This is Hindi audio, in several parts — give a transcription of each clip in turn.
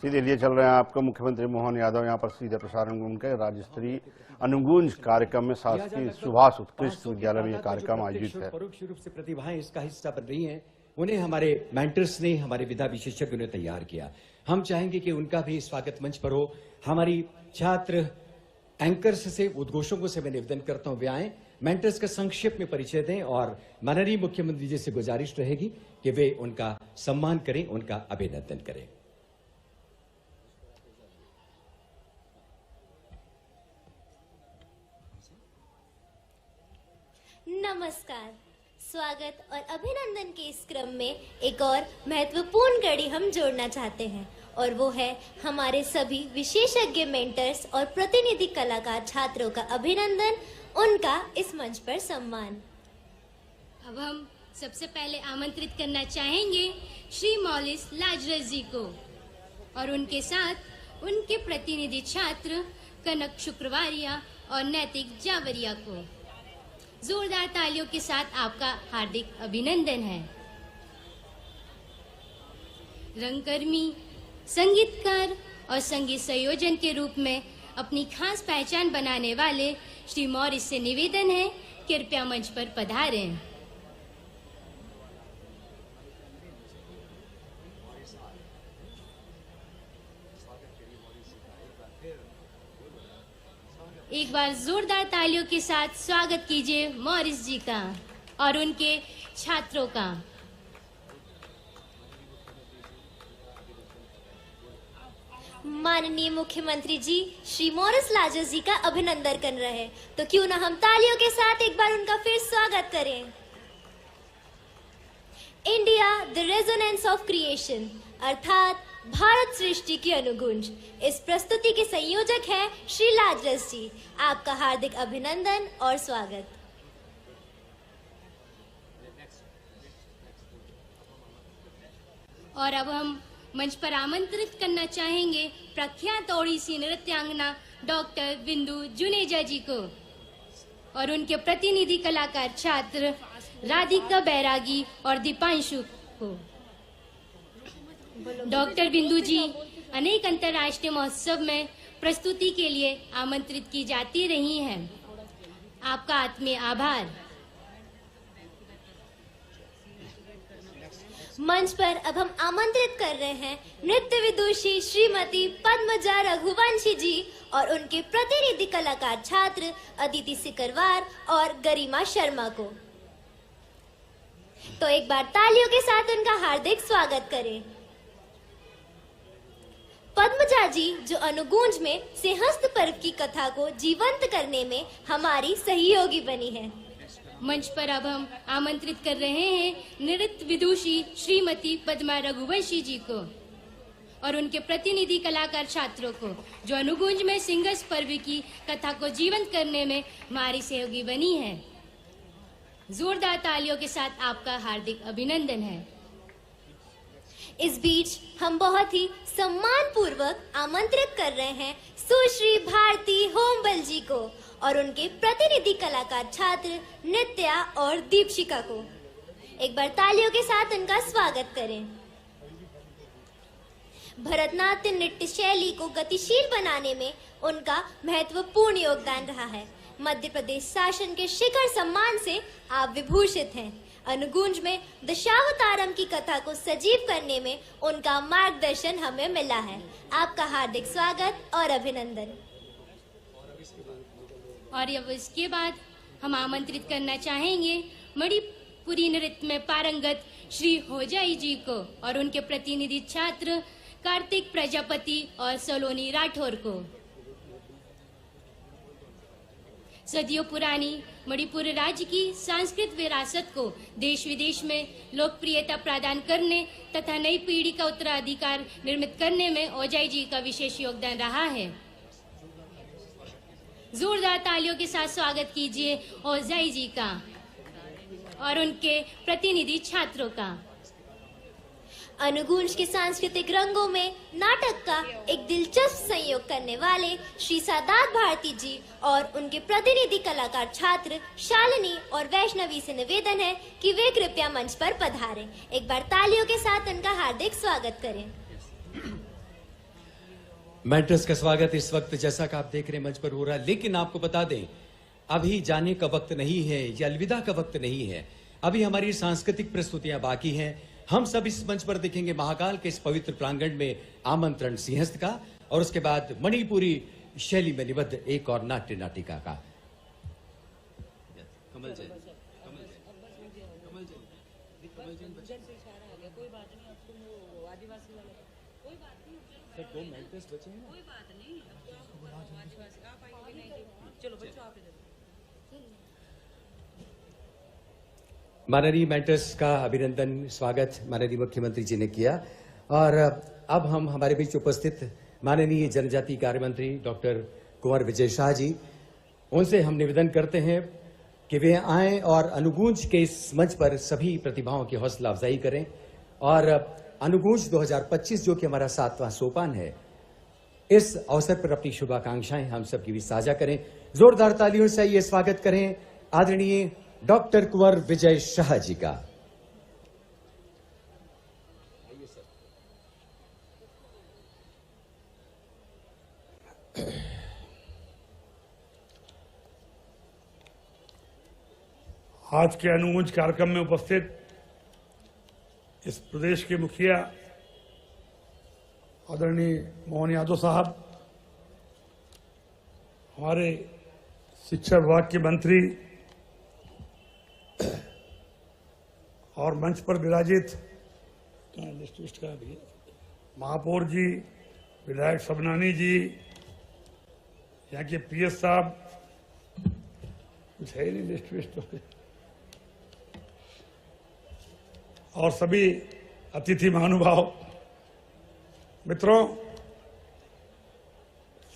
सीधे लिए चल रहे हैं आपको। मुख्यमंत्री मोहन यादव यहाँ पर सीधे प्रसारण उनके राज्य स्तरीय अनुगूंज कार्यक्रम में शासकीय सुभाष उत्कृष्ट विद्यालय में यह कार्यक्रम आयोजित है। परोक्ष रूप से प्रतिभाएं इसका हिस्सा बन रही हैं। उन्हें हमारे मेंटर्स ने, हमारे विधा विशेषज्ञों ने तैयार किया। हम चाहेंगे कि उनका भी स्वागत मंच पर हो। हमारी छात्र एंकर्स से, उद्घोषकों से मैं निवेदन करता हूं वे आए, मेंटर्स का संक्षेप में परिचय दें और माननीय मुख्यमंत्री जी से गुजारिश रहेगी कि वे उनका सम्मान करें, उनका अभिनंदन करें। नमस्कार, स्वागत और अभिनंदन के इस क्रम में एक और महत्वपूर्ण कड़ी हम जोड़ना चाहते हैं और वो है हमारे सभी विशेषज्ञ मेंटर्स और प्रतिनिधि कलाकार छात्रों का अभिनंदन, उनका इस मंच पर सम्मान। अब हम सबसे पहले आमंत्रित करना चाहेंगे श्री मॉरिस लाजरस जी को और उनके साथ उनके प्रतिनिधि छात्र कनक शुक्रवारिया और नैतिक जावरिया को। जोरदार तालियों के साथ आपका हार्दिक अभिनंदन है। रंगकर्मी, संगीतकार और संगीत संयोजन के रूप में अपनी खास पहचान बनाने वाले श्री मॉरिस से निवेदन है, कृपया मंच पर पधारें। एक बार जोरदार तालियों के साथ स्वागत कीजिए मॉरिस जी का और उनके छात्रों का। माननीय मुख्यमंत्री जी श्री मॉरिस लाजरस जी का अभिनंदन कर रहे हैं, तो क्यों ना हम तालियों के साथ एक बार उनका फिर स्वागत करें। India the resonance of creation अर्थात भारत सृष्टि की अनुगूंज, इस प्रस्तुति के संयोजक हैं श्री लाजरस जी। आपका हार्दिक अभिनंदन और स्वागत। और अब हम मंच पर आमंत्रित करना चाहेंगे प्रख्यात ओडिसी नृत्यांगना डॉक्टर बिंदु जुनेजा जी को और उनके प्रतिनिधि कलाकार छात्र राधिका बैरागी और दीपांशु को। डॉक्टर बिंदु जी अनेक अंतर्राष्ट्रीय महोत्सव में प्रस्तुति के लिए आमंत्रित की जाती रही हैं। आपका आत्मीय आभार। मंच पर अब हम आमंत्रित कर रहे हैं नृत्य विदुषी श्रीमती पद्मजा रघुवंशी जी और उनके प्रतिनिधि कलाकार छात्र अदिति सिकरवार और गरिमा शर्मा को। तो एक बार तालियों के साथ उनका हार्दिक स्वागत करें। पद्मजा जी जो अनुगूंज में सिंहस्थ पर्व की कथा को जीवंत करने में हमारी सहयोगी बनी है। मंच पर अब हम आमंत्रित कर रहे हैं नृत्य विदुषी श्रीमती पद्मा रघुवंशी जी को और उनके प्रतिनिधि कलाकार छात्रों को जो अनुगूंज में सिंहस्थ पर्व की कथा को जीवंत करने में हमारी सहयोगी बनी है। जोरदार तालियों के साथ आपका हार्दिक अभिनंदन है। इस बीच हम बहुत ही सम्मान पूर्वक आमंत्रित कर रहे हैं सुश्री भारती होमबल जी को और उनके प्रतिनिधि कलाकार छात्र नित्या और दीपशिका को। एक बार तालियों के साथ उनका स्वागत करें। भरतनाट्यम नृत्य शैली को गतिशील बनाने में उनका महत्वपूर्ण योगदान रहा है। मध्य प्रदेश शासन के शिखर सम्मान से आप विभूषित हैं। अनुगूंज में दशावतारम की कथा को सजीव करने में उनका मार्गदर्शन हमें मिला है। आपका हार्दिक स्वागत और अभिनंदन। और अब इसके बाद हम आमंत्रित करना चाहेंगे मणिपुरी नृत्य में पारंगत श्री होजाई जी को और उनके प्रतिनिधि छात्र कार्तिक प्रजापति और सलोनी राठौर को। सदियों पुरानी मणिपुर राज्य की सांस्कृतिक विरासत को देश विदेश में लोकप्रियता प्रदान करने तथा नई पीढ़ी का उत्तराधिकार निर्मित करने में ओजाई जी का विशेष योगदान रहा है। जोरदार तालियों के साथ स्वागत कीजिए ओजाई जी का और उनके प्रतिनिधि छात्रों का। अनुगूंज के सांस्कृतिक रंगों में नाटक का एक दिलचस्प संयोग करने वाले श्री सादात भारती जी और उनके प्रतिनिधि कलाकार छात्र शालिनी और वैष्णवी से निवेदन है कि वे कृपया मंच पर पधारें। एक बार तालियों के साथ उनका हार्दिक स्वागत करें। मेंटर्स का स्वागत इस वक्त जैसा कि आप देख रहे हैं मंच पर हो रहा है, लेकिन आपको बता दें अभी जाने का वक्त नहीं है, या अलविदा का वक्त नहीं है। अभी हमारी सांस्कृतिक प्रस्तुतियां बाकी हैं। हम सब इस मंच पर देखेंगे महाकाल के इस पवित्र प्रांगण में आमंत्रण सिंहस्थ का, और उसके बाद मणिपुरी शैली में निबद्ध एक और नाट्य नाटिका का। कमल जैन, सर 2 मेंटर्स बचे हैं। कोई बात नहीं, आप आएंगे नहीं, चलो बच्चों आप इधर। माननीय मेंटर्स का अभिनंदन स्वागत माननीय मुख्यमंत्री जी ने किया, और अब हम हमारे बीच उपस्थित माननीय जनजातीय कार्य मंत्री डॉक्टर कुंवर विजय शाह जी, उनसे हम निवेदन करते हैं कि वे आएं और अनुगूंज के इस मंच पर सभी प्रतिभाओं की हौसला अफजाई करें, और अनुगूंज 2025 जो कि हमारा 7वां सोपान है, इस अवसर पर अपनी शुभाकांक्षाएं हम सबकी भी साझा करें। जोरदार तालियों से ये स्वागत करें आदरणीय डॉक्टर कुंवर विजय शाह जी का। आज के अनुगूंज कार्यक्रम में उपस्थित इस प्रदेश के मुखिया आदरणीय मोहन यादव साहब, हमारे शिक्षा विभाग के मंत्री और मंच पर विराजित महापौर जी, विधायक सबनानी जी, यहाँ के पीएस साहब, कुछ है ही नहीं लिस्ट और सभी अतिथि महानुभाव, मित्रों,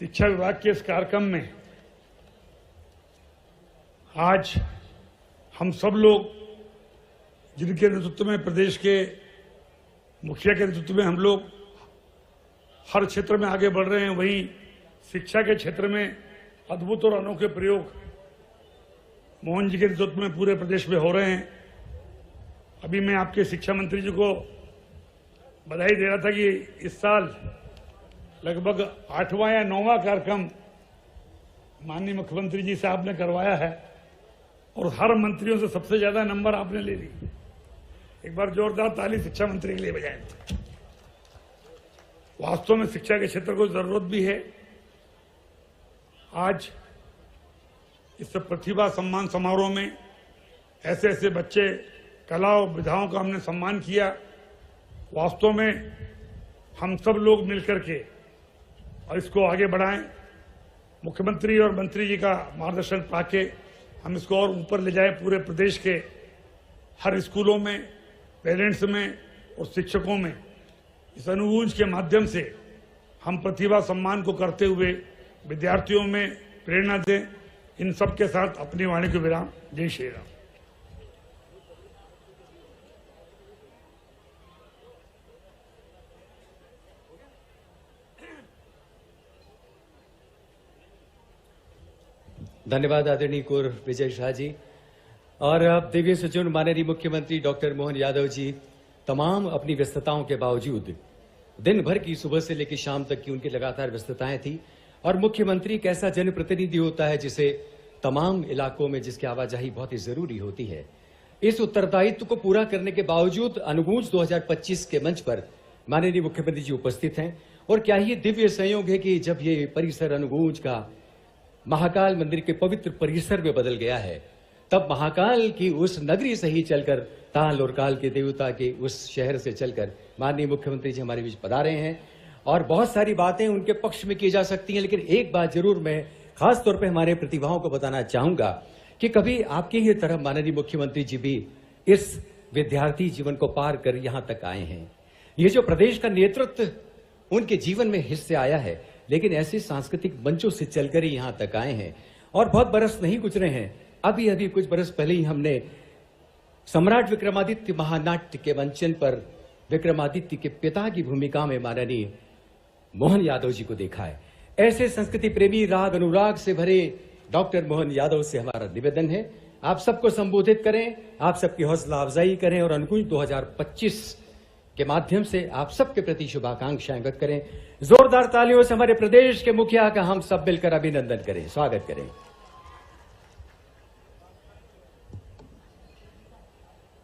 शिक्षा विभाग के इस कार्यक्रम में आज हम सब लोग जिनके नेतृत्व में, प्रदेश के मुखिया के नेतृत्व में हम लोग हर क्षेत्र में आगे बढ़ रहे हैं, वहीं शिक्षा के क्षेत्र में अद्भुत और अनोखे प्रयोग मोहन जी के नेतृत्व में पूरे प्रदेश में हो रहे हैं। अभी मैं आपके शिक्षा मंत्री जी को बधाई दे रहा था कि इस साल लगभग 8वां या 9वां कार्यक्रम माननीय मुख्यमंत्री जी से आपने करवाया है, और हर मंत्रियों से सबसे ज्यादा नंबर आपने ले ली। एक बार जोरदार ताली शिक्षा मंत्री के लिए बजाएं। वास्तव में शिक्षा के क्षेत्र को जरूरत भी है। आज इस प्रतिभा सम्मान समारोह में ऐसे ऐसे बच्चे, कला और विधाओं का हमने सम्मान किया। वास्तव में हम सब लोग मिलकर के और इसको आगे बढ़ाएं। मुख्यमंत्री और मंत्री जी का मार्गदर्शन पाके हम इसको और ऊपर ले जाएं। पूरे प्रदेश के हर स्कूलों में, पेरेंट्स में और शिक्षकों में इस अनुगूंज के माध्यम से हम प्रतिभा सम्मान को करते हुए विद्यार्थियों में प्रेरणा दें। इन सब के साथ अपनी वाणी को विराम। जय श्री राम। धन्यवाद आदरणीय कुंवर विजय शाह जी। और अब दिव्य सचिव माननीय मुख्यमंत्री डॉक्टर मोहन यादव जी तमाम अपनी व्यस्तताओं के बावजूद, दिन भर की सुबह से लेकर शाम तक की उनकी लगातार व्यस्तताएं थी, और मुख्यमंत्री एक ऐसा जनप्रतिनिधि होता है जिसे तमाम इलाकों में जिसकी आवाजाही बहुत ही जरूरी होती है। इस उत्तरदायित्व को पूरा करने के बावजूद अनुगूंज 2025 के मंच पर माननीय मुख्यमंत्री जी उपस्थित हैं, और क्या ही दिव्य संयोग है कि जब ये परिसर अनुगूंज का महाकाल मंदिर के पवित्र परिसर में बदल गया है, तब महाकाल की उस नगरी से ही चलकर, ताल और काल के देवता के उस शहर से चलकर माननीय मुख्यमंत्री जी हमारे बीच पधारे हैं। और बहुत सारी बातें उनके पक्ष में की जा सकती हैं, लेकिन एक बात जरूर मैं खास तौर पे हमारे प्रतिभाओं को बताना चाहूंगा कि कभी आपकी ही तरह माननीय मुख्यमंत्री जी भी इस विद्यार्थी जीवन को पार कर यहां तक आए हैं। ये जो प्रदेश का नेतृत्व उनके जीवन में हिस्से आया है, लेकिन ऐसे सांस्कृतिक मंचों से चलकर ही यहां तक आए हैं। और बहुत बरस नहीं गुजरे हैं, अभी अभी कुछ बरस पहले ही हमने सम्राट विक्रमादित्य महानाट्य के मंचन पर विक्रमादित्य के पिता की भूमिका में माननीय मोहन यादव जी को देखा है। ऐसे संस्कृति प्रेमी, राग अनुराग से भरे डॉक्टर मोहन यादव से हमारा निवेदन है, आप सबको संबोधित करें, आप सबकी हौसला अफजाई करें, और अनुगूंज 2025 के माध्यम से आप सबके प्रति शुभाकांक्षाएं व्यक्त करें। जोरदार तालियों से हमारे प्रदेश के मुखिया का हम सब मिलकर अभिनंदन करें, स्वागत करें।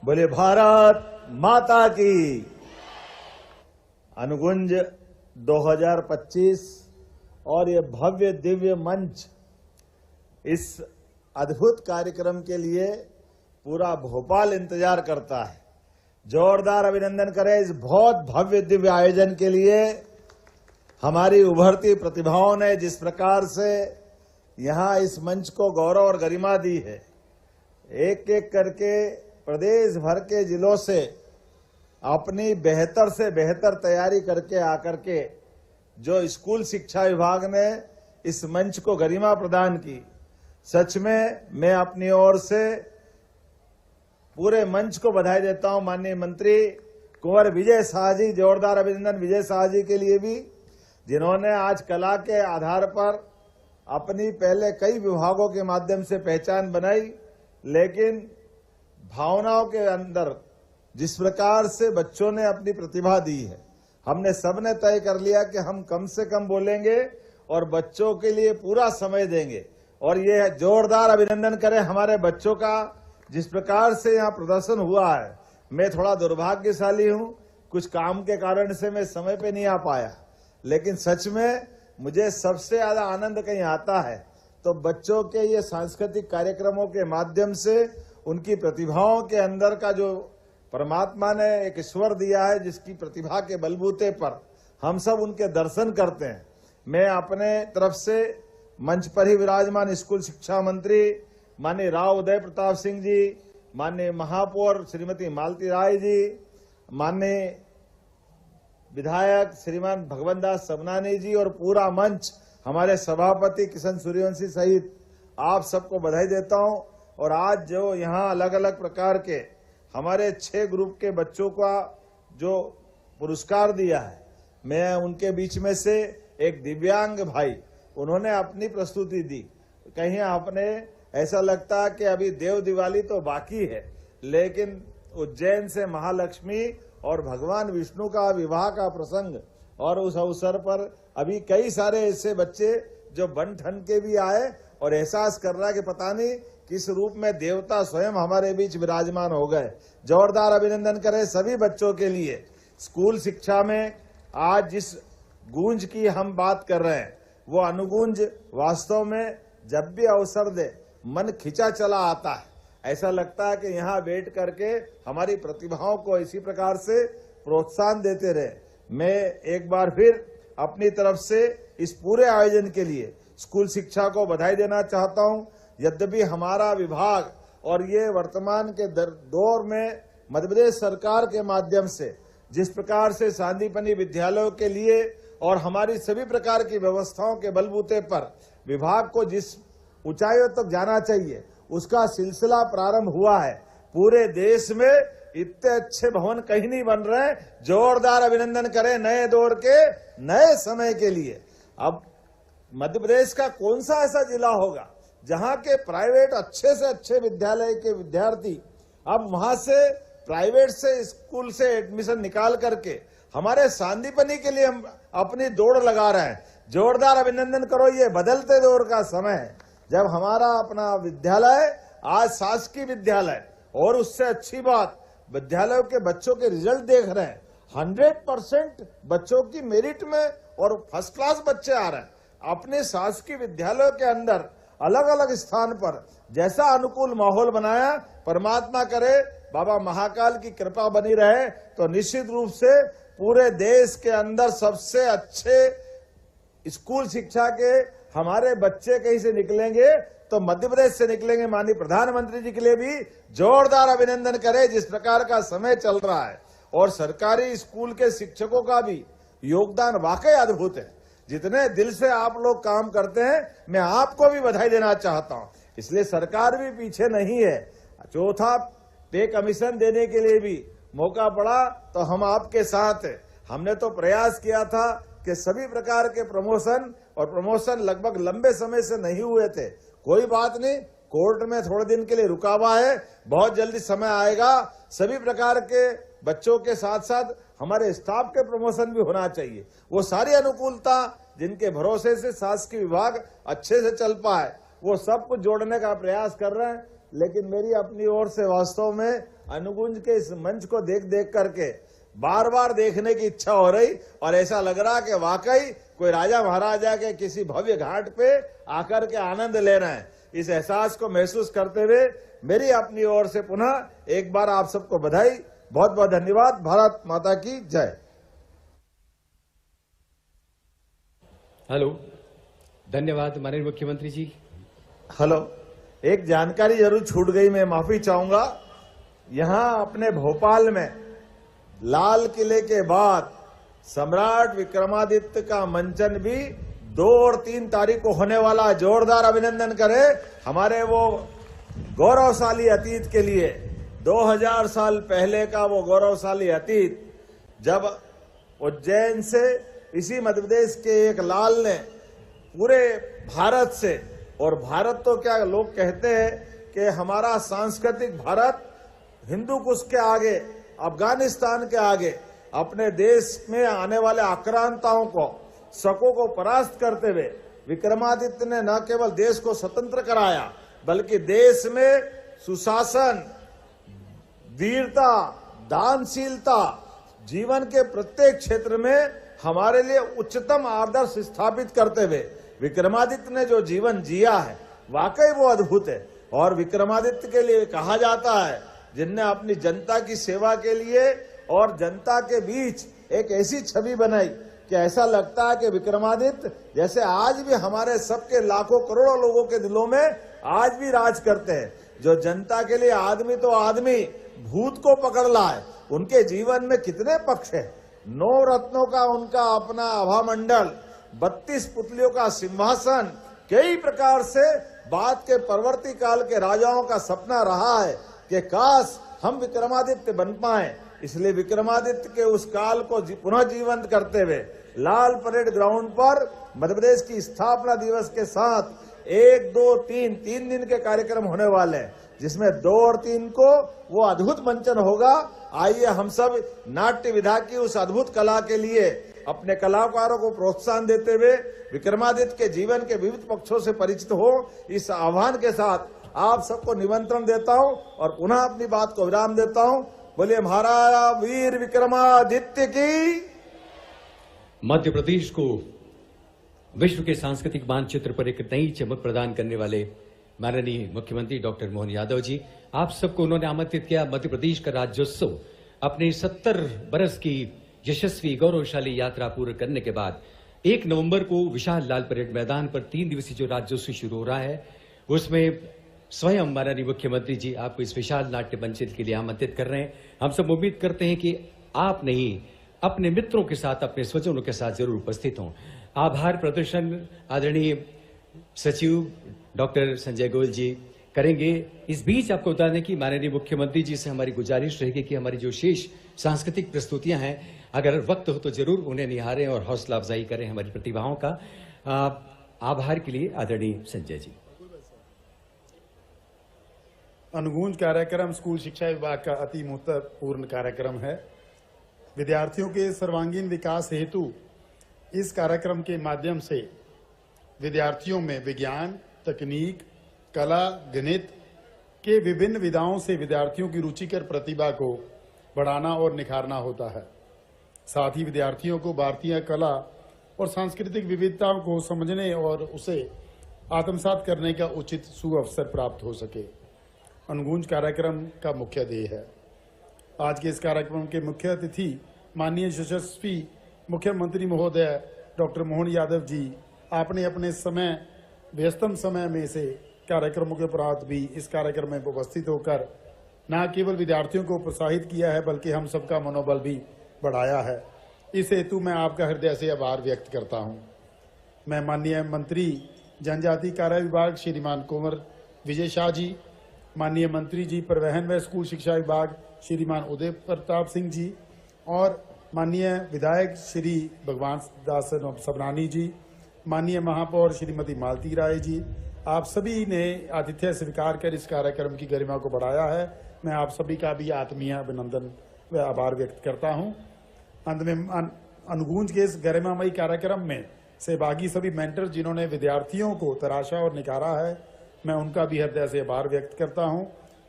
बोले भारत माता की। अनुगुंज 2025 और ये भव्य दिव्य मंच, इस अद्भुत कार्यक्रम के लिए पूरा भोपाल इंतजार करता है। जोरदार अभिनंदन करें इस बहुत भव्य दिव्य आयोजन के लिए। हमारी उभरती प्रतिभाओं ने जिस प्रकार से यहां इस मंच को गौरव और गरिमा दी है, एक एक करके प्रदेश भर के जिलों से अपनी बेहतर से बेहतर तैयारी करके आकर के जो स्कूल शिक्षा विभाग ने इस मंच को गरिमा प्रदान की, सच में मैं अपनी ओर से पूरे मंच को बधाई देता हूं। माननीय मंत्री कुंवर विजय शाह जी, जोरदार अभिनंदन विजय शाह जी के लिए भी, जिन्होंने आज कला के आधार पर अपनी पहले कई विभागों के माध्यम से पहचान बनाई, लेकिन भावनाओं के अंदर जिस प्रकार से बच्चों ने अपनी प्रतिभा दी है, हमने सबने तय कर लिया कि हम कम से कम बोलेंगे और बच्चों के लिए पूरा समय देंगे। और ये जोरदार अभिनंदन करें हमारे बच्चों का, जिस प्रकार से यहाँ प्रदर्शन हुआ है। मैं थोड़ा दुर्भाग्यशाली हूँ, कुछ काम के कारण से मैं समय पे नहीं आ पाया, लेकिन सच में मुझे सबसे ज्यादा आनंद कहीं आता है तो बच्चों के ये सांस्कृतिक कार्यक्रमों के माध्यम से उनकी प्रतिभाओं के अंदर का जो परमात्मा ने एक ईश्वर दिया है, जिसकी प्रतिभा के बलबूते पर हम सब उनके दर्शन करते हैं। मैं अपने तरफ से मंच पर ही विराजमान स्कूल शिक्षा मंत्री माननीय राव उदय प्रताप सिंह जी, माननीय महापौर श्रीमती मालती राय जी, माननीय विधायक श्रीमान भगवान दास सबनानी जी और पूरा मंच, हमारे सभापति किशन सूर्यवंशी सहित आप सबको बधाई देता हूं। और आज जो यहाँ अलग अलग प्रकार के हमारे 6 ग्रुप के बच्चों का जो पुरस्कार दिया है, मैं उनके बीच में से एक दिव्यांग भाई, उन्होंने अपनी प्रस्तुति दी। कहीं आपने ऐसा लगता कि अभी देव दिवाली तो बाकी है, लेकिन उज्जैन से महालक्ष्मी और भगवान विष्णु का विवाह का प्रसंग, और उस अवसर पर अभी कई सारे ऐसे बच्चे जो बन ठन के भी आए और एहसास कर रहा है कि पता नहीं किस रूप में देवता स्वयं हमारे बीच विराजमान हो गए। जोरदार अभिनंदन करें सभी बच्चों के लिए। स्कूल शिक्षा में आज जिस गूंज की हम बात कर रहे हैं, वो अनुगूंज वास्तव में जब भी अवसर दे मन खिंचा चला आता है। ऐसा लगता है कि यहाँ बैठ करके हमारी प्रतिभाओं को इसी प्रकार से प्रोत्साहन देते रहे। मैं एक बार फिर अपनी तरफ से इस पूरे आयोजन के लिए स्कूल शिक्षा को बधाई देना चाहता हूँ। यद्यपि हमारा विभाग और ये वर्तमान के दौर में मध्य प्रदेश सरकार के माध्यम से जिस प्रकार से सांदीपनी विद्यालयों के लिए और हमारी सभी प्रकार की व्यवस्थाओं के बलबूते पर विभाग को जिस ऊंचाइयों तक जाना चाहिए, उसका सिलसिला प्रारंभ हुआ है। पूरे देश में इतने अच्छे भवन कहीं नहीं बन रहे। जोरदार अभिनंदन करें नए दौर के नए समय के लिए। अब मध्य प्रदेश का कौन सा ऐसा जिला होगा जहां के प्राइवेट अच्छे से अच्छे विद्यालय के विद्यार्थी अब वहां से प्राइवेट से स्कूल से एडमिशन निकाल करके हमारे सांदीपनी के लिए हम अपनी दौड़ लगा रहे हैं। जोरदार अभिनंदन करो। ये बदलते दौर का समय है जब हमारा अपना विद्यालय आज शासकीय विद्यालय, और उससे अच्छी बात विद्यालयों के बच्चों के रिजल्ट देख रहे हैं। 100% बच्चों की मेरिट में और फर्स्ट क्लास बच्चे आ रहे हैं। अपने शासकीय विद्यालयों के अंदर अलग अलग स्थान पर जैसा अनुकूल माहौल बनाया, परमात्मा करे बाबा महाकाल की कृपा बनी रहे तो निश्चित रूप से पूरे देश के अंदर सबसे अच्छे स्कूल शिक्षा के हमारे बच्चे कहीं से निकलेंगे तो मध्य प्रदेश से निकलेंगे। माननीय प्रधानमंत्री जी के लिए भी जोरदार अभिनंदन करें। जिस प्रकार का समय चल रहा है और सरकारी स्कूल के शिक्षकों का भी योगदान वाकई अद्भुत है। जितने दिल से आप लोग काम करते हैं, मैं आपको भी बधाई देना चाहता हूं। इसलिए सरकार भी पीछे नहीं है। चौथा पे कमीशन देने के लिए भी मौका पड़ा तो हम आपके साथ हैं। हमने तो प्रयास किया था कि सभी प्रकार के प्रमोशन लगभग लंबे समय से नहीं हुए थे। कोई बात नहीं, कोर्ट में थोड़े दिन के लिए रुका हुआ है, बहुत जल्दी समय आएगा। सभी प्रकार के बच्चों के साथ साथ हमारे स्टाफ के प्रमोशन भी होना चाहिए। वो सारी अनुकूलता जिनके भरोसे से शासकीय विभाग अच्छे से चल पाए, वो सब कुछ जोड़ने का प्रयास कर रहे हैं। लेकिन मेरी अपनी ओर से वास्तव में अनुगुंज के इस मंच को देख देख करके बार बार देखने की इच्छा हो रही, और ऐसा लग रहा कि वाकई कोई राजा महाराजा के किसी भव्य घाट पे आकर के आनंद ले रहे हैं। इस एहसास को महसूस करते हुए मेरी अपनी ओर से पुनः एक बार आप सबको बधाई, बहुत बहुत धन्यवाद। भारत माता की जय। हेलो, धन्यवाद माननीय मुख्यमंत्री जी। हेलो, एक जानकारी जरूर छूट गई, मैं माफी चाहूंगा। यहां अपने भोपाल में लाल किले के बाद सम्राट विक्रमादित्य का मंचन भी 2 और 3 तारीख को होने वाला। जोरदार अभिनंदन करें हमारे वो गौरवशाली अतीत के लिए। 2000 साल पहले का वो गौरवशाली अतीत, जब उज्जैन से इसी मध्य प्रदेश के एक लाल ने पूरे भारत से, और भारत तो क्या लोग कहते हैं कि हमारा सांस्कृतिक भारत हिंदू कुश के आगे, अफगानिस्तान के आगे, अपने देश में आने वाले आक्रांताओं को, शकों को परास्त करते हुए विक्रमादित्य ने न केवल देश को स्वतंत्र कराया, बल्कि देश में सुशासन, वीरता, दानशीलता, जीवन के प्रत्येक क्षेत्र में हमारे लिए उच्चतम आदर्श स्थापित करते हुए विक्रमादित्य ने जो जीवन जिया है वाकई वो अद्भुत है। और विक्रमादित्य के लिए कहा जाता है जिनने अपनी जनता की सेवा के लिए और जनता के बीच एक ऐसी छवि बनाई कि ऐसा लगता है कि विक्रमादित्य जैसे आज भी हमारे सबके लाखों करोड़ों लोगों के दिलों में आज भी राज करते हैं। जो जनता के लिए आदमी तो आदमी भूत को पकड़ लाए। उनके जीवन में कितने पक्ष है। 9 रत्नों का उनका अपना आभा मंडल, 32 पुतलियों का सिंहासन, कई प्रकार से बात के परवर्ती काल के राजाओं का सपना रहा है कि काश हम विक्रमादित्य बन पाए। इसलिए विक्रमादित्य के उस काल को पुनः जीवंत करते हुए लाल परेड ग्राउंड पर मध्य प्रदेश की स्थापना दिवस के साथ 1, 2, 3 दिन के कार्यक्रम होने वाले हैं, जिसमें 2 और 3 को वो अद्भुत मंचन होगा। आइए हम सब नाट्य विधा की उस अद्भुत कला के लिए अपने कलाकारों को प्रोत्साहन देते हुए विक्रमादित्य के जीवन के विविध पक्षों से परिचित हो, इस आह्वान के साथ आप सबको निमंत्रण देता हूं और पुनः अपनी बात को विराम देता हूं। बोलिए महाराजा वीर विक्रमादित्य की। मध्य प्रदेश को विश्व के सांस्कृतिक मानचित्र पर एक नई चमक प्रदान करने वाले माननीय मुख्यमंत्री डॉक्टर मोहन यादव जी, आप सबको उन्होंने आमंत्रित किया। मध्य प्रदेश का राज्योत्सव अपने 70 बरस की यशस्वी गौरवशाली यात्रा पूर्ण करने के बाद 1 नवंबर को विशाल लाल परेड मैदान पर 3 दिवसीय जो राज्योत्सव शुरू हो रहा है, उसमें स्वयं माननीय मुख्यमंत्री जी आपको इस विशाल नाट्य मंचन के लिए आमंत्रित कर रहे हैं। हम सब उम्मीद करते हैं कि आप नहीं, अपने मित्रों के साथ, अपने स्वजनों के साथ जरूर उपस्थित हों। आभार प्रदर्शन आदरणीय सचिव डॉक्टर संजय गोयल जी करेंगे। इस बीच आपको बता दें कि माननीय मुख्यमंत्री जी से हमारी गुजारिश रहेगी कि हमारी जो शेष सांस्कृतिक प्रस्तुतियां हैं, अगर वक्त हो तो जरूर उन्हें निहारें और हौसला अफजाई करें हमारी प्रतिभाओं का। आभार के लिए आदरणीय संजय जी। अनुगूंज कार्यक्रम स्कूल शिक्षा विभाग का अति महत्वपूर्ण कार्यक्रम है। विद्यार्थियों के सर्वांगीण विकास हेतु इस कार्यक्रम के माध्यम से विद्यार्थियों में विज्ञान, तकनीक, कला, गणित के विभिन्न विधाओं से विद्यार्थियों की रुचिकर प्रतिभा को बढ़ाना और निखारना होता है। साथ ही विद्यार्थियों को भारतीय कला और सांस्कृतिक विविधताओं को समझने और उसे आत्मसात करने का उचित सुअवसर प्राप्त हो सके, अनुगूंज कार्यक्रम का मुख्य ध्येय है। आज के इस कार्यक्रम के मुख्य अतिथि माननीय यशस्वी मुख्यमंत्री महोदय डॉक्टर मोहन यादव जी, आपने अपने व्यस्तम समय में से कार्यक्रमों के उपरांत भी इस कार्यक्रम में उपस्थित होकर न केवल विद्यार्थियों को प्रोत्साहित किया है बल्कि हम सबका मनोबल भी बढ़ाया है। इस हेतु मैं आपका हृदय से आभार व्यक्त करता हूं। मैं माननीय मंत्री जनजाति कार्य विभाग श्रीमान कुंवर विजय शाह जी, माननीय मंत्री जी परिवहन व स्कूल शिक्षा विभाग श्रीमान उदय प्रताप सिंह जी और माननीय विधायक श्री भगवान दास सबनानी जी, माननीय महापौर श्रीमती मालती राय जी, आप सभी ने आतिथ्य स्वीकार कर इस कार्यक्रम की गरिमा को बढ़ाया है। मैं आप सभी का भी आत्मीय अभिनंदन व आभार व्यक्त करता हूं। अंत में अनुगूंज के इस गरिमामयी कार्यक्रम में सहभागी सभी मेंटर जिन्होंने विद्यार्थियों को तराशा और निखारा है, मैं उनका भी हृदय से आभार व्यक्त करता हूं।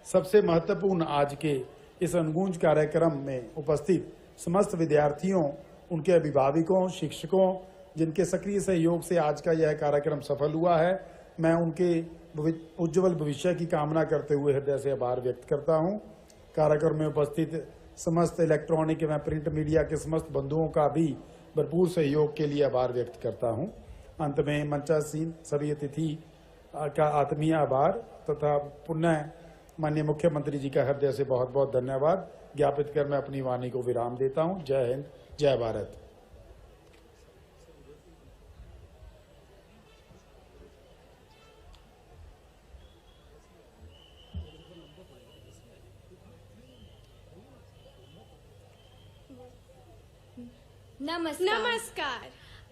सबसे महत्वपूर्ण आज के इस अनुगूंज कार्यक्रम में उपस्थित समस्त विद्यार्थियों, उनके अभिभावकों, शिक्षकों, जिनके सक्रिय सहयोग से आज का यह कार्यक्रम सफल हुआ है, मैं उनके उज्जवल भविष्य की कामना करते हुए हृदय से आभार व्यक्त करता हूं। कार्यक्रम में उपस्थित समस्त इलेक्ट्रॉनिक एवं प्रिंट मीडिया के समस्त बंधुओं का भी भरपूर सहयोग के लिए आभार व्यक्त करता हूं। अंत में मंचासीन सभी अतिथि का आत्मीय आभार तथा पुनः माननीय मुख्यमंत्री जी का हृदय से बहुत बहुत धन्यवाद ज्ञापित कर मैं अपनी वाणी को विराम देता हूं। जय हिंद, जय भारत। नमस्कार।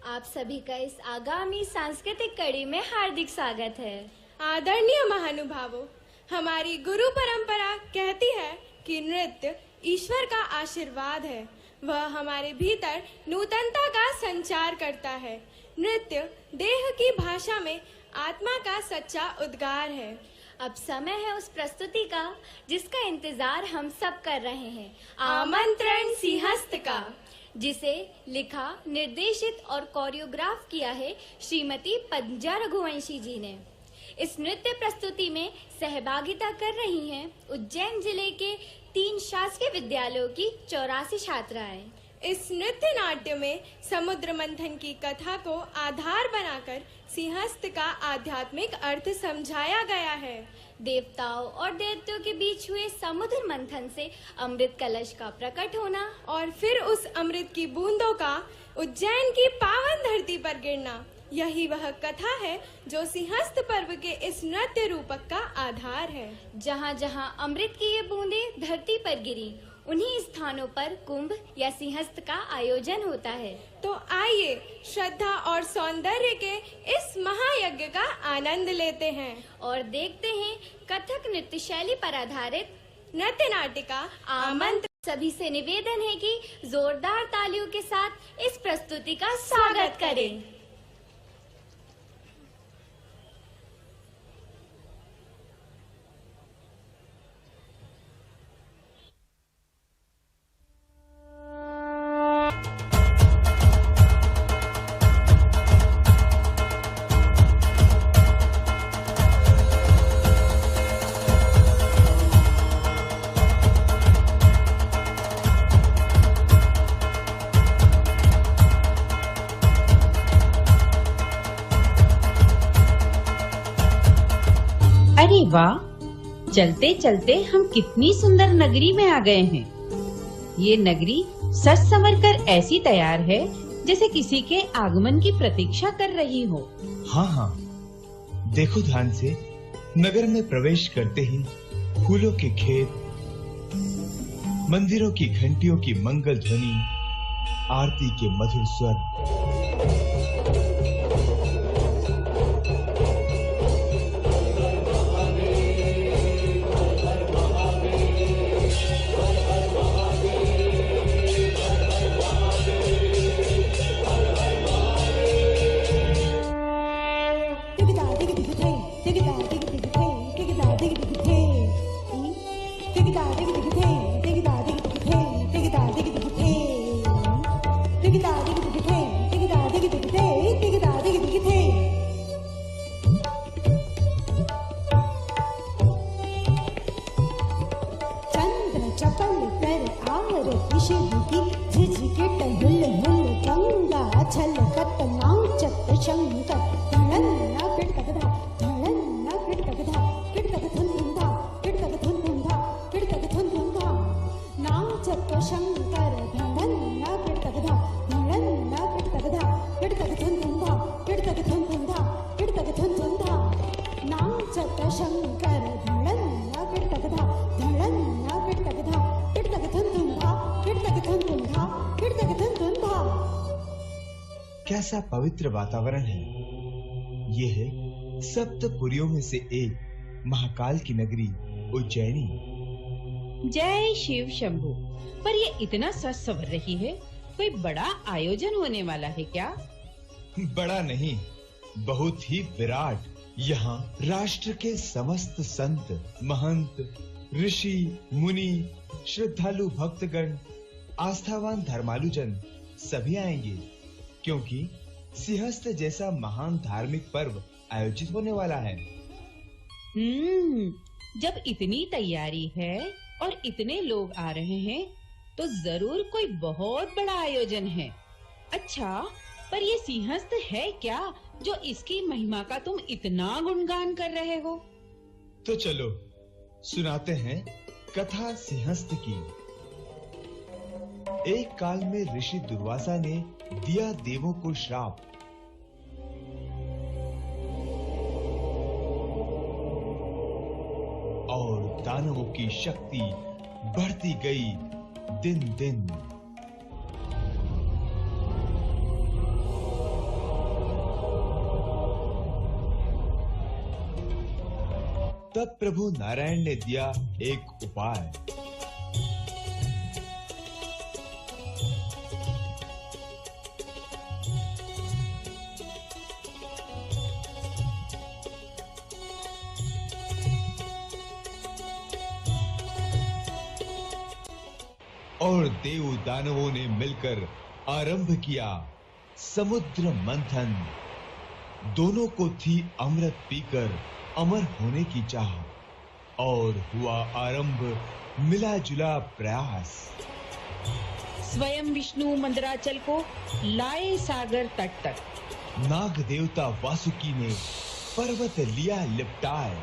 आप सभी का इस आगामी सांस्कृतिक कड़ी में हार्दिक स्वागत है। आदरणीय महानुभावों, हमारी गुरु परंपरा कहती है कि नृत्य ईश्वर का आशीर्वाद है। वह हमारे भीतर नूतनता का संचार करता है। नृत्य देह की भाषा में आत्मा का सच्चा उद्गार है। अब समय है उस प्रस्तुति का जिसका इंतजार हम सब कर रहे हैं, आमंत्रण सिंहस्थ का, जिसे लिखा, निर्देशित और कोरियोग्राफ किया है श्रीमती पद्मा रघुवंशी जी ने। इस नृत्य प्रस्तुति में सहभागिता कर रही हैं उज्जैन जिले के 3 शासकीय विद्यालयों की 84 छात्राएं। इस नृत्य नाट्य में समुद्र मंथन की कथा को आधार बनाकर सिंहस्थ का आध्यात्मिक अर्थ समझाया गया है। देवताओं और दैत्यों के बीच हुए समुद्र मंथन से अमृत कलश का प्रकट होना और फिर उस अमृत की बूंदों का उज्जैन की पावन धरती पर गिरना, यही वह कथा है जो सिंहस्थ पर्व के इस नृत्य रूपक का आधार है। जहाँ जहाँ अमृत की ये बूंदें धरती पर गिरी, उन्हीं स्थानों पर कुंभ या सिंहस्थ का आयोजन होता है। तो आइए श्रद्धा और सौंदर्य के इस महायज्ञ का आनंद लेते हैं और देखते हैं कथक नृत्य शैली पर आधारित नृत्य नाटिका आमंत्रण। सभी से निवेदन है कि जोरदार तालियों के साथ इस प्रस्तुति का स्वागत करें। अरे वाह, चलते चलते हम कितनी सुंदर नगरी में आ गए हैं। ये नगरी सज संवर कर ऐसी तैयार है जैसे किसी के आगमन की प्रतीक्षा कर रही हो। हाँ, देखो ध्यान से। नगर में प्रवेश करते ही फूलों के खेत, मंदिरों की घंटियों की मंगल ध्वनि, आरती के मधुर स्वर। कैसा पवित्र वातावरण है। ये है सप्तपुरियों में से एक महाकाल की नगरी उज्जैनी। जय शिव शंभू। पर ये इतना सज संवर रही है कोई बड़ा आयोजन होने वाला है क्या? बड़ा नहीं, बहुत ही विराट। यहाँ राष्ट्र के समस्त संत, महंत, ऋषि, मुनि, श्रद्धालु भक्तगण, आस्थावान धर्मालुजन सभी आएंगे, क्योंकि सिंहस्थ जैसा महान धार्मिक पर्व आयोजित होने वाला है। जब इतनी तैयारी है और इतने लोग आ रहे हैं, तो जरूर कोई बहुत बड़ा आयोजन है। अच्छा, पर ये सिंहस्थ है क्या जो इसकी महिमा का तुम इतना गुणगान कर रहे हो? तो चलो सुनाते हैं कथा सिंहस्थ की। एक काल में ऋषि दुर्वासा ने दिया देवों को श्राप। और दानवों की शक्ति बढ़ती गई दिन दिन। तब प्रभु नारायण ने दिया एक उपाय। और देव दानवों ने मिलकर आरंभ किया समुद्र मंथन। दोनों को थी अमृत पीकर अमर होने की चाह, और हुआ आरंभ मिला जुला प्रयास। स्वयं विष्णु मंदराचल को लाए सागर तट तक। नाग देवता वासुकी ने पर्वत लिया लिपटाए।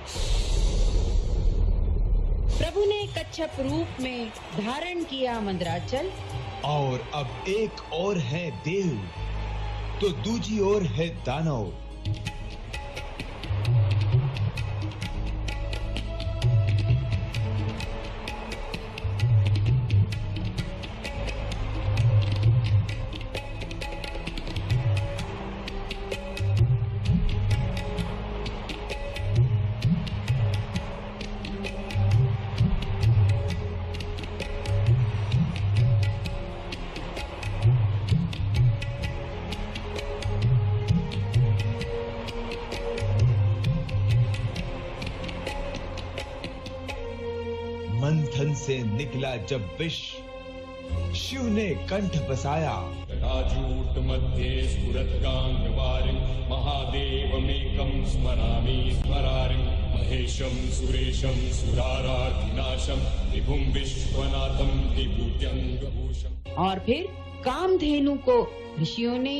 प्रभु ने कच्छप रूप में धारण किया मंदराचल। और अब एक और है देव, तो दूजी ओर है दानव। मंथन से निकला जब विष, शिव ने कंठ बसाया। जटाजूट मध्ये स्फुरत्कांगवारिं महादेवमेकं स्मरामि स्मरारिं महेशं सुरेशं सुराराधिनाशं विभुं विश्वनाथं विभूत्यङ्गभूषम्। और फिर कामधेनु को ऋषियों ने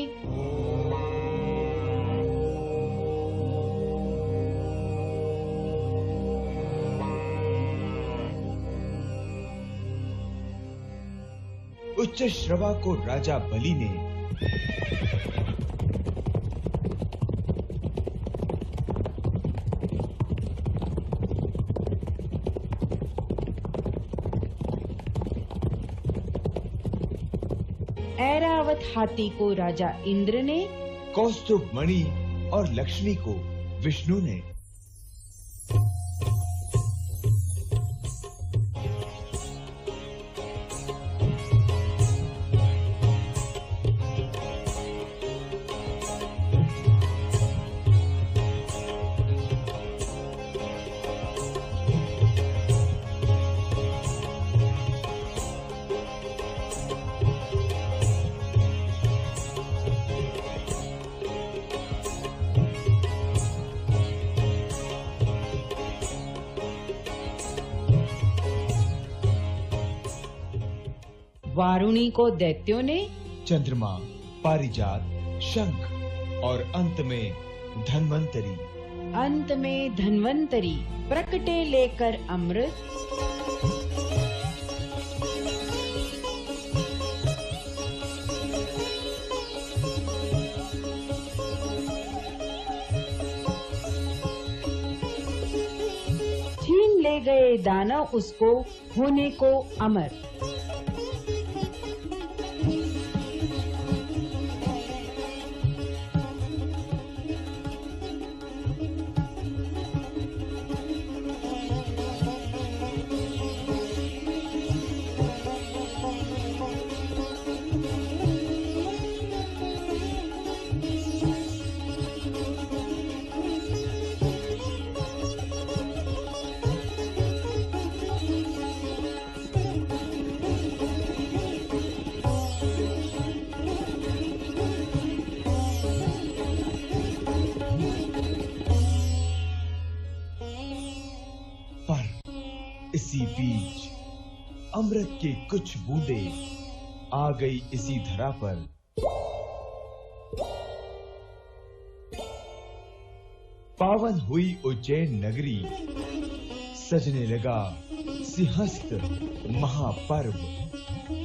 उच्च श्रवा को राजा बलि ने ऐरावत हाथी को राजा इंद्र ने, कौस्तुभ मणि और लक्ष्मी को विष्णु ने। वारुणी को दैत्यों ने, चंद्रमा, पारिजात, शंख और अंत में धन्वंतरी। अंत में धन्वंतरी प्रकटे लेकर अमृत। छीन ले गए दानव उसको होने को अमर। इसी बीच अमृत के कुछ बूंदे आ गई इसी धरा पर। पावन हुई उज्जैन नगरी, सजने लगा सिंहस्थ महापर्व।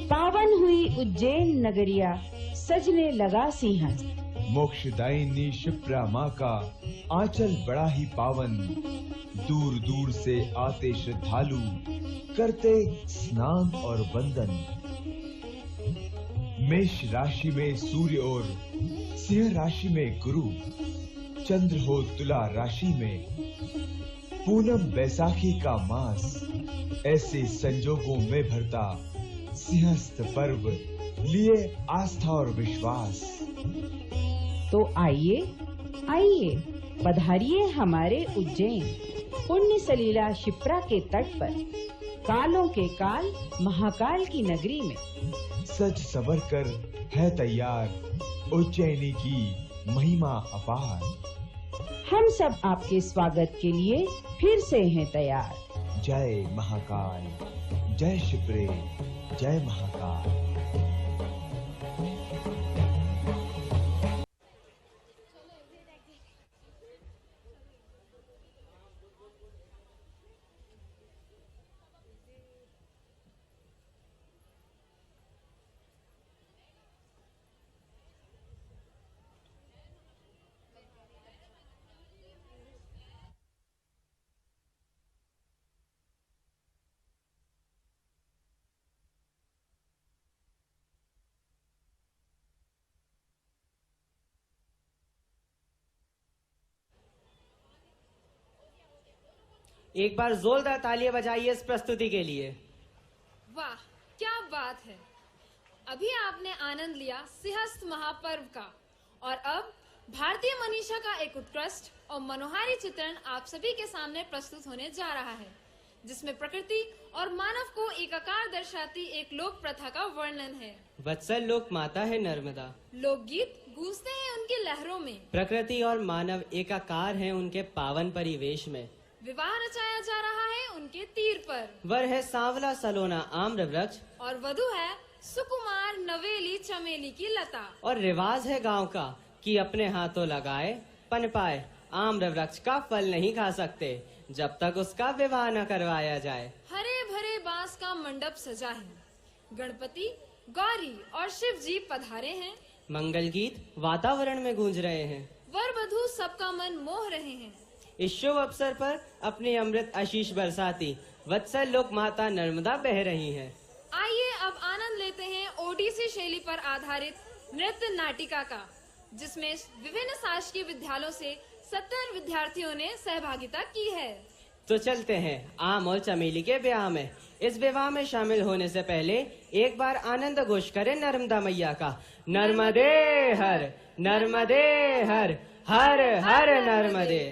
पावन हुई उज्जैन नगरिया, सजने लगा सिंहस्थ। मोक्षदायिनी शिप्रा माँ का आंचल बड़ा ही पावन, दूर दूर से आते श्रद्धालु करते स्नान और वंदन। मेष राशि में सूर्य और सिंह राशि में गुरु, चंद्र हो तुला राशि में, पूनम बैसाखी का मास, ऐसे संजोगों में भरता सिंहस्थ पर्व लिए आस्था और विश्वास। तो आइए आइए पधारिए हमारे उज्जैन, पुण्य सलीला शिप्रा के तट पर, कालों के काल महाकाल की नगरी में। सज सवर कर है तैयार उज्जैनी की महिमा अपार। हम सब आपके स्वागत के लिए फिर से हैं तैयार। जय महाकाल, जय शिप्रे, जय महाकाल। एक बार जोरदार तालियां बजाइए इस प्रस्तुति के लिए। वाह, क्या बात है। अभी आपने आनंद लिया सिंहस्थ महापर्व का, और अब भारतीय मनीषा का एक उत्कृष्ट और मनोहारी चित्रण आप सभी के सामने प्रस्तुत होने जा रहा है, जिसमें प्रकृति और मानव को एकाकार दर्शाती एक लोक प्रथा का वर्णन है। वत्सल लोक माता है नर्मदा, लोकगीत गूंजते हैं उनकी लहरों में। प्रकृति और मानव एकाकार हैं उनके पावन परिवेश में। विवाह रचाया जा रहा है उनके तीर पर। वर है सांवला सलोना आम्र वृक्ष, और वधु है सुकुमार नवेली चमेली की लता। और रिवाज है गांव का कि अपने हाथों लगाए पन पाए आम्र वृक्ष का फल नहीं खा सकते जब तक उसका विवाह न करवाया जाए। हरे भरे बांस का मंडप सजा है, गणपति गौरी और शिव जी पधारे हैं। मंगल गीत वातावरण में गूंज रहे हैं, वर वधु सबका मन मोह रहे हैं। इस शुभ अवसर पर अपने अमृत आशीष बरसाती वत्सल लोक माता नर्मदा बह रही हैं। आइए अब आनंद लेते हैं ओडिसी शैली पर आधारित नृत्य नाटिका का, जिसमें विभिन्न शासकीय विद्यालयों से 70 विद्यार्थियों ने सहभागिता की है। तो चलते हैं आम और चमेली के विवाह में। इस विवाह में शामिल होने से पहले एक बार आनंद घोष करें नर्मदा मैया का। नर्मदे हर, नर्मदे हर, हर हर नर्मदे।